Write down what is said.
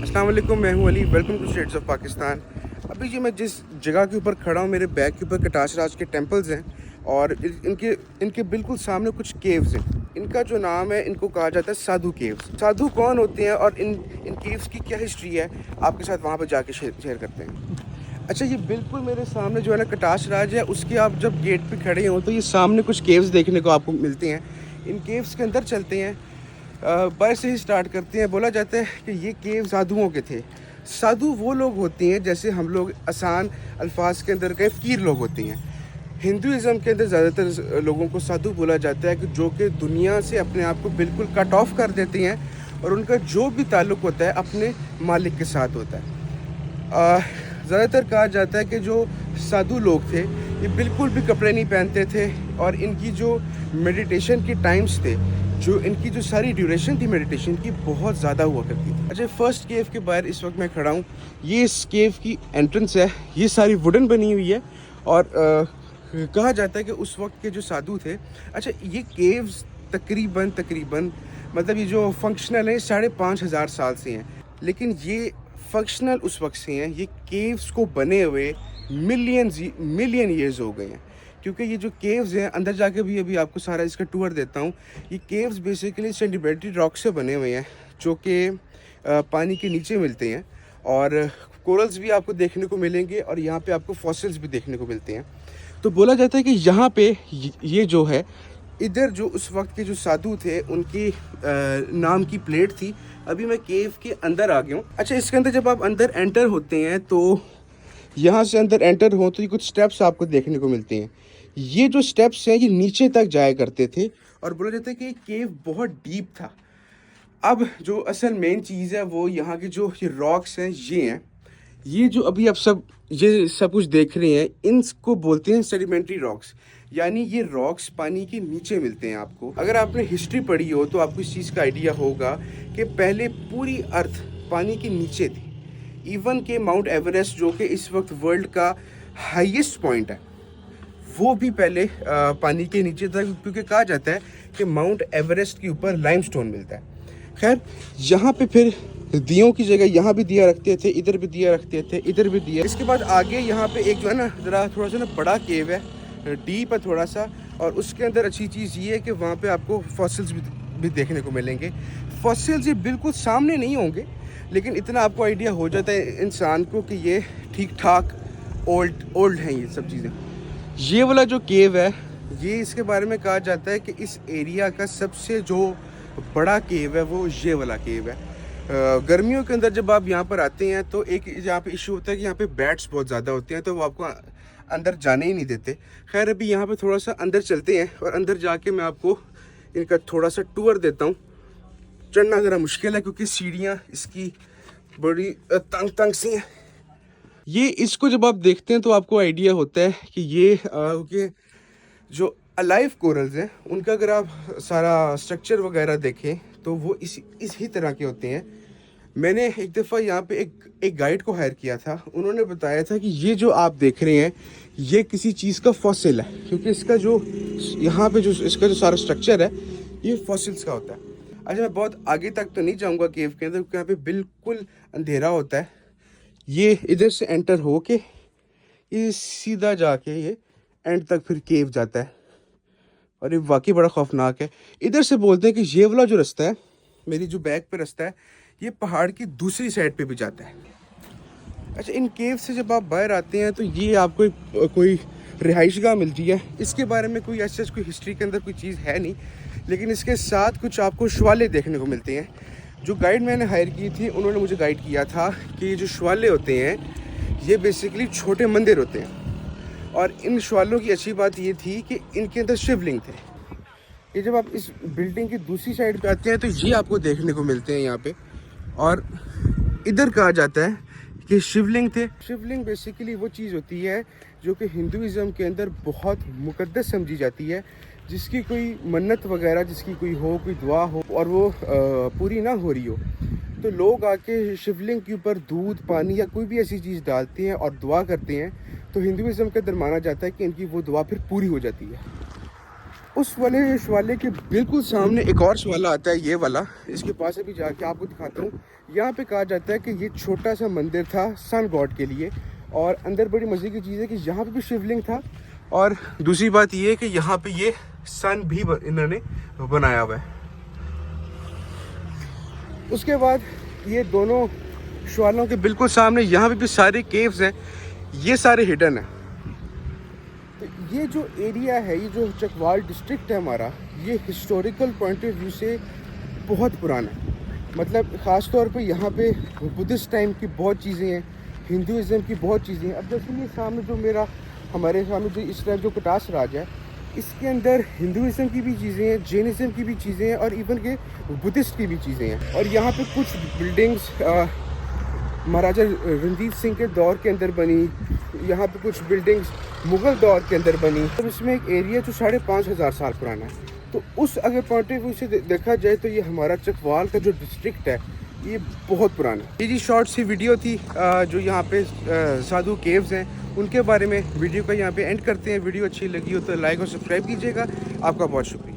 अस्सलाम वालेकुम, मैं हूं Ali. Welcome to states of Pakistan. अभी जी मैं जिस जगह के ऊपर खड़ा हूं, मेरे बैक के ऊपर कटाश राज के टेंपल्स हैं और इनके इनके बिल्कुल सामने कुछ केव्स हैं। इनका जो नाम है, इनको कहा जाता है साधु केव्स। साधु कौन होते हैं और इन केव्स की क्या हिस्ट्री है, आपके साथ वहाँ पर जाके शेयर करते हैं। अच्छा, ये बिल्कुल मेरे सामने जो है ना कटाश राज है, उसके आप जब गेट पे खड़े हो तो ये सामने कुछ केव्स देखने को आपको मिलते हैं। इन केव्स के अंदर चलते हैं, बाहर से ही स्टार्ट करते हैं। बोला जाता है कि ये केव साधुओं के थे। साधु वो लोग होते हैं जैसे हम लोग आसान अल्फाज के अंदर के फ़कीर लोग होते हैं। हिंदुज़म के अंदर ज़्यादातर लोगों को साधु बोला जाता है कि जो कि दुनिया से अपने आप को बिल्कुल कट ऑफ कर देते हैं और उनका जो भी ताल्लुक़ होता है अपने मालिक के साथ होता है। ज़्यादातर कहा जाता है कि जो साधु लोग थे ये बिल्कुल भी कपड़े नहीं पहनते थे और इनकी जो मेडिटेशन के टाइम्स थे, जो इनकी जो सारी ड्यूरेशन थी मेडिटेशन की, बहुत ज़्यादा हुआ करती थी। अच्छा, फर्स्ट केव के बाहर इस वक्त मैं खड़ा हूँ। ये इस केव की एंट्रेंस है। ये सारी वुडन बनी हुई है और कहा जाता है कि उस वक्त के जो साधु थे, अच्छा ये केव्स तकरीबन मतलब ये जो फंक्शनल है 5,500 साल से हैं, लेकिन ये फंक्शनल उस वक्त से हैं। ये केव्स को बने हुए मिलियन ईयर्स हो गए हैं, क्योंकि ये जो केव्स हैं, अंदर जाके भी अभी आपको सारा इसका टूर देता हूँ। ये केव्स बेसिकली सेडिमेंट्री रॉक से बने हुए हैं जो कि पानी के नीचे मिलते हैं और कोरल्स भी आपको देखने को मिलेंगे और यहाँ पे आपको फॉसिल्स भी देखने को मिलते हैं। तो बोला जाता है कि यहाँ पे ये जो है, इधर जो उस वक्त के जो साधु थे उनकी नाम की प्लेट थी। अभी मैं केव के अंदर आ गया हूँ। अच्छा, इसके अंदर जब आप अंदर एंटर होते हैं तो यहाँ से अंदर एंटर हो तो ये कुछ स्टेप्स आपको देखने को मिलते हैं। ये जो स्टेप्स हैं ये नीचे तक जाया करते थे और बोला जाता है कि ये केव बहुत डीप था। अब जो असल मेन चीज़ है वो यहाँ के जो ये रॉक्स हैं, ये हैं। ये जो अभी आप ये सब कुछ देख रहे हैं, इनको बोलते हैं सेडिमेंट्री रॉक्स, यानी ये रॉक्स पानी के नीचे मिलते हैं। आपको अगर आपने हिस्ट्री पढ़ी हो तो आपको इस चीज़ का आइडिया होगा कि पहले पूरी अर्थ पानी के नीचे थी। इवन के माउंट एवरेस्ट जो कि इस वक्त वर्ल्ड का हाईएस्ट पॉइंट है, वो भी पहले पानी के नीचे था, क्योंकि कहा जाता है कि माउंट एवरेस्ट के ऊपर लाइमस्टोन मिलता है। खैर, यहाँ पे फिर दियों की जगह यहाँ भी दिया रखते थे, इधर भी दिया रखते थे, इधर भी दिया। इसके बाद आगे यहाँ पे एक जो है ना ज़रा थोड़ा सा ना बड़ा केव है, डीप है थोड़ा सा, और उसके अंदर अच्छी चीज़ ये है कि वहाँ पे आपको फॉसिल्स भी देखने को मिलेंगे। फॉसिल्स ये बिल्कुल सामने नहीं होंगे, लेकिन इतना आपको आइडिया हो जाता है इंसान को कि ये ठीक ठाक ओल्ड हैं ये सब चीज़ें। ये वाला जो केव है, ये इसके बारे में कहा जाता है कि इस एरिया का सबसे जो बड़ा केव है वो ये वाला केव है। गर्मियों के अंदर जब आप यहाँ पर आते हैं तो एक यहाँ पे इशू होता है कि यहाँ पे बैट्स बहुत ज़्यादा होते हैं, तो वो आपको अंदर जाने ही नहीं देते। खैर, अभी यहाँ पे थोड़ा सा अंदर चलते हैं और अंदर जाके मैं आपको इनका थोड़ा सा टूर देता हूँ। चढ़ना ज़रा मुश्किल है क्योंकि सीढ़ियाँ इसकी बड़ी तंग सी हैं। ये इसको जब आप देखते हैं तो आपको आइडिया होता है कि ये क्योंकि जो अलाइव कोरल्स हैं उनका अगर आप सारा स्ट्रक्चर वगैरह देखें तो वो इसी तरह के होते हैं। मैंने एक दफ़ा यहाँ पे एक गाइड को हायर किया था। उन्होंने बताया था कि ये जो आप देख रहे हैं ये किसी चीज़ का फॉसिल है, क्योंकि इसका जो यहाँ पे जो इसका जो सारा स्ट्रक्चर है ये फॉसिल्स का होता है। अच्छा, मैं बहुत आगे तक तो नहीं जाऊँगा केव के अंदर, क्योंकि यहाँ पे बिल्कुल अंधेरा होता है। ये इधर से एंटर हो के ये सीधा जाके ये एंड तक फिर केव जाता है और ये वाकई बड़ा खौफनाक है। इधर से बोलते हैं कि ये वाला जो रास्ता है, मेरी जो बैक पे रास्ता है, ये पहाड़ की दूसरी साइड पे भी जाता है। अच्छा, इन केव से जब आप बाहर आते हैं तो ये आपको कोई रिहाइशगाह मिलती है। इसके बारे में कोई ऐसा कोई हिस्ट्री के अंदर कोई चीज़ है नहीं, लेकिन इसके साथ कुछ आपको शवाले देखने को मिलते हैं। जो गाइड मैंने हायर की थी उन्होंने मुझे गाइड किया था कि ये जो शवाले होते हैं ये बेसिकली छोटे मंदिर होते हैं, और इन शवालों की अच्छी बात ये थी कि इनके अंदर शिवलिंग थे। ये जब आप इस बिल्डिंग की दूसरी साइड पे आते हैं तो ये आपको देखने को मिलते हैं यहाँ पे, और इधर कहा जाता है कि शिवलिंग थे। शिवलिंग बेसिकली वो चीज़ होती है जो कि हिंदुज़म के अंदर बहुत मुकद्दस समझी जाती है। जिसकी कोई मन्नत वगैरह, जिसकी कोई दुआ हो और वो पूरी ना हो रही हो, तो लोग आके शिवलिंग के ऊपर दूध, पानी या कोई भी ऐसी चीज़ डालते हैं और दुआ करते हैं। तो हिंदुज़म के अंदर माना जाता है कि इनकी वो दुआ फिर पूरी हो जाती है। उस वाले शिवालय के बिल्कुल सामने एक और शिवालय आता है, ये वाला। इसके पास अभी जाके आपको दिखाता हूँ। यहाँ पे कहा जाता है कि ये छोटा सा मंदिर था सन गॉड के लिए, और अंदर बड़ी मज़े की चीज़ है कि यहाँ पे भी शिवलिंग था, और दूसरी बात ये है कि यहाँ पे ये सन भी इन्होंने बनाया हुआ है। उसके बाद ये दोनों शिवालयों के बिल्कुल सामने यहाँ पे भी सारे केव्स हैं, ये सारे हिडन हैं। तो ये जो एरिया है, ये जो चकवाल डिस्ट्रिक्ट है हमारा, ये हिस्टोरिकल पॉइंट ऑफ व्यू से बहुत पुराना है। मतलब ख़ास तौर पे यहाँ पे बुद्धिस्ट टाइम की बहुत चीज़ें हैं, हिंदुज़म की बहुत चीज़ें हैं। अब जैसे ये सामने जो हमारे सामने जो इस टाइम जो कटास राज है, इसके अंदर हिंदुज़म की भी चीज़ें हैं, जैनिज़म की भी चीज़ें हैं, और इवन के बुद्धिस्ट की भी चीज़ें हैं। और यहाँ पे कुछ बिल्डिंग्स महाराजा रणजीत सिंह के दौर के अंदर बनी, यहाँ पे कुछ बिल्डिंग्स मुग़ल दौर के अंदर बनी। तो इसमें एक एरिया जो 5,500 साल पुराना है। तो उस अगर पॉइंट ऑफ व्यू से देखा जाए तो ये हमारा चकवाल का जो डिस्ट्रिक्ट है, ये बहुत पुराना है। ये जी शॉर्ट सी वीडियो थी जो यहाँ पे साधु केव्स हैं उनके बारे में। वीडियो का यहाँ पे एंड करते हैं। वीडियो अच्छी लगी हो तो लाइक और सब्सक्राइब कीजिएगा। आपका बहुत शुक्रिया।